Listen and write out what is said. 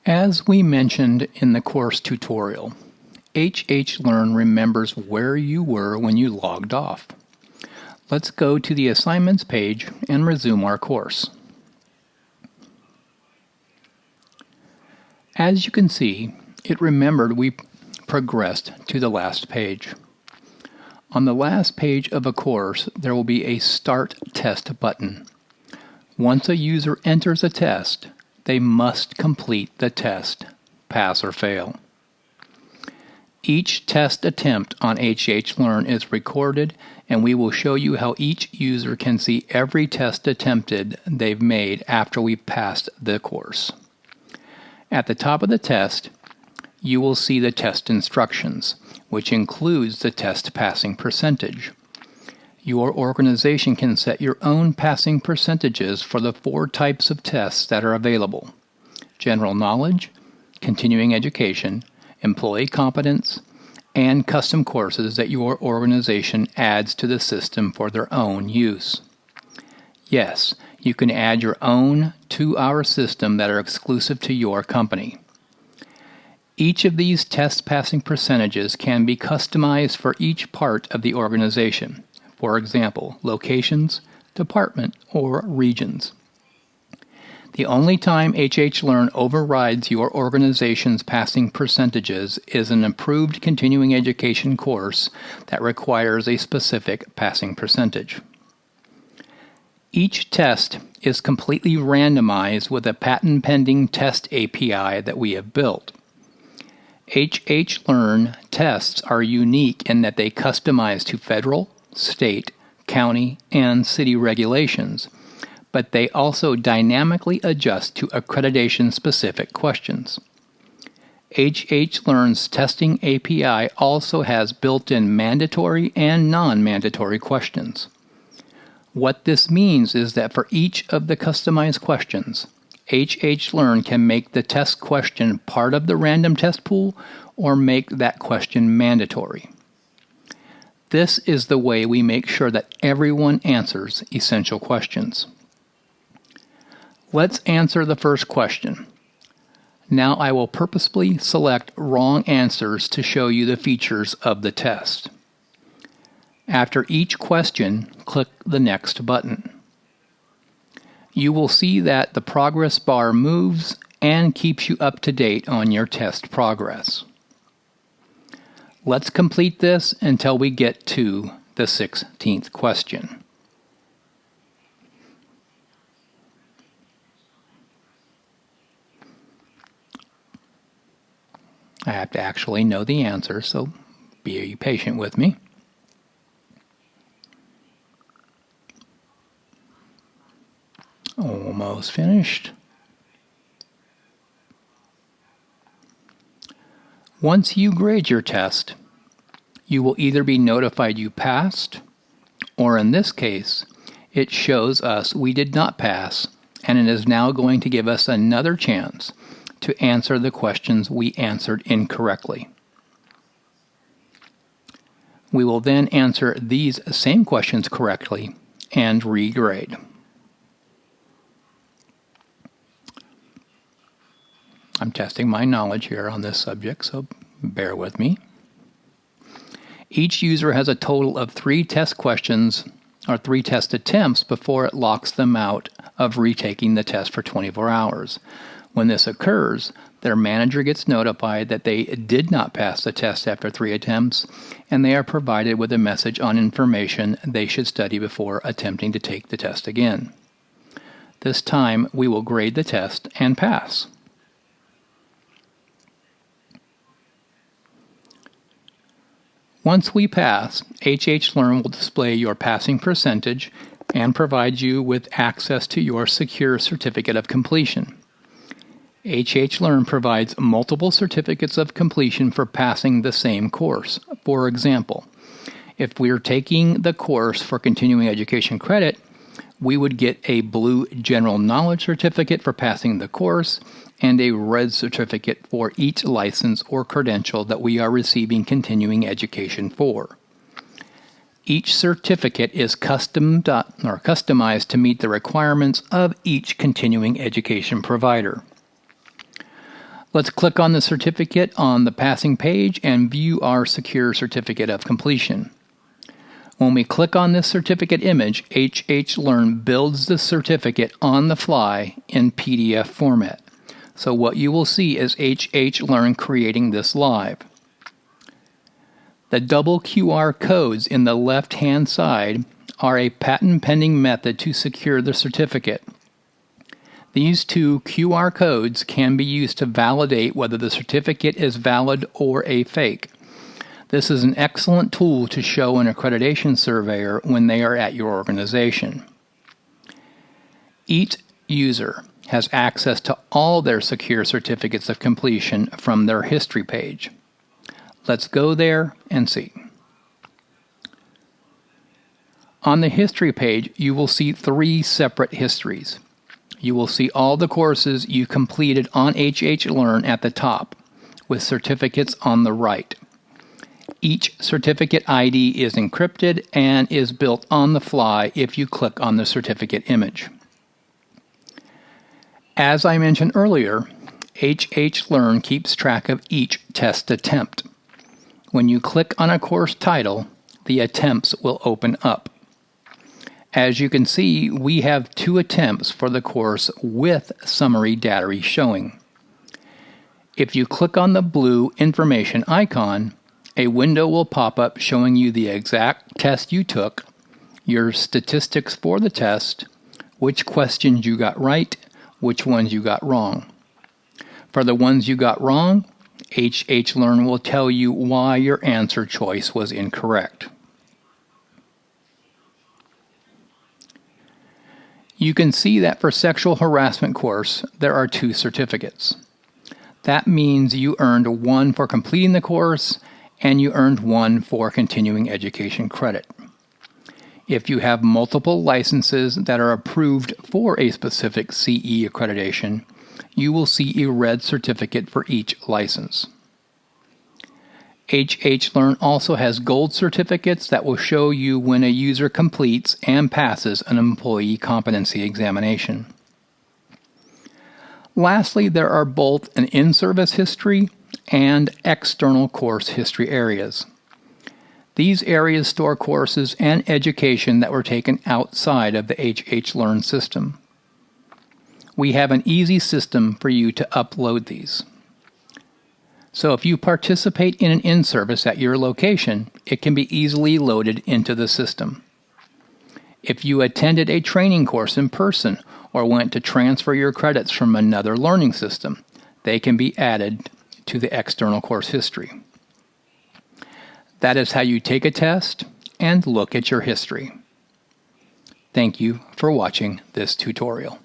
As we mentioned in the course tutorial, HHLEARN remembers where you were when you logged off. Let's go to the assignments page and resume our course. As you can see, it remembered we progressed to the last page. On the last page of a course, there will be a Start Test button. Once a user enters a test, they must complete the test, pass or fail. Each test attempt on HHLEARN is recorded, and we will show you how each user can see every test attempted they've made after we've passed the course. At the top of the test, you will see the test instructions, which includes the test passing percentage. Your organization can set your own passing percentages for the 4 types of tests that are available: general knowledge, continuing education, employee competence, and custom courses that your organization adds to the system for their own use. Yes, you can add your own to our system that are exclusive to your company. Each of these test passing percentages can be customized for each part of the organization. For example, locations, department, or regions. The only time HHLEARN overrides your organization's passing percentages is an approved continuing education course that requires a specific passing percentage. Each test is completely randomized with a patent-pending test API that we have built. HHLEARN tests are unique in that they customize to federal, state, county, and city regulations, but they also dynamically adjust to accreditation-specific questions. HHLEARN's testing API also has built-in mandatory and non-mandatory questions. What this means is that for each of the customized questions, HHLEARN can make the test question part of the random test pool or make that question mandatory. This is the way we make sure that everyone answers essential questions. Let's answer the first question. Now I will purposefully select wrong answers to show you the features of the test. After each question, click the Next button. You will see that the progress bar moves and keeps you up to date on your test progress. Let's complete this until we get to the 16th question. I have to actually know the answer, so be patient with me. Almost finished. Once you grade your test, you will either be notified you passed, or in this case, it shows us we did not pass, and it is now going to give us another chance to answer the questions we answered incorrectly. We will then answer these same questions correctly and regrade. I'm testing my knowledge here on this subject, so bear with me. Each user has a total of 3 test questions or 3 test attempts before it locks them out of retaking the test for 24 hours. When this occurs, their manager gets notified that they did not pass the test after 3 attempts, and they are provided with a message on information they should study before attempting to take the test again. This time, we will grade the test and pass. Once we pass, HHLEARN will display your passing percentage and provide you with access to your secure certificate of completion. HHLEARN provides multiple certificates of completion for passing the same course. For example, if we're taking the course for continuing education credit, we would get a blue general knowledge certificate for passing the course and a red certificate for each license or credential that we are receiving continuing education for. Each certificate is customized to meet the requirements of each continuing education provider. Let's click on the certificate on the passing page and view our secure certificate of completion. When we click on this certificate image, HHLearn builds the certificate on the fly in PDF format. So what you will see is HHLearn creating this live. The double QR codes in the left-hand side are a patent-pending method to secure the certificate. These two QR codes can be used to validate whether the certificate is valid or a fake. This is an excellent tool to show an accreditation surveyor when they are at your organization. Each user has access to all their secure certificates of completion from their history page. Let's go there and see. On the history page, you will see 3 separate histories. You will see all the courses you completed on HHLearn at the top, with certificates on the right. Each certificate ID is encrypted and is built on the fly if you click on the certificate image. As I mentioned earlier, HHLearn keeps track of each test attempt. When you click on a course title, the attempts will open up. As you can see, we have 2 attempts for the course with summary data showing. If you click on the blue information icon, a window will pop up showing you the exact test you took, your statistics for the test, which questions you got right, which ones you got wrong. For the ones you got wrong, HHLearn will tell you why your answer choice was incorrect. You can see that for sexual harassment course, there are 2 certificates. That means you earned 1 for completing the course, and you earned 1 for continuing education credit. If you have multiple licenses that are approved for a specific CE accreditation, you will see a red certificate for each license. HHLearn also has gold certificates that will show you when a user completes and passes an employee competency examination. Lastly, there are both an in-service history and external course history areas. These areas store courses and education that were taken outside of the HHLearn system. We have an easy system for you to upload these. So if you participate in an in-service at your location, it can be easily loaded into the system. If you attended a training course in person or went to transfer your credits from another learning system, they can be added to the external course history. That is how you take a test and look at your history. Thank you for watching this tutorial.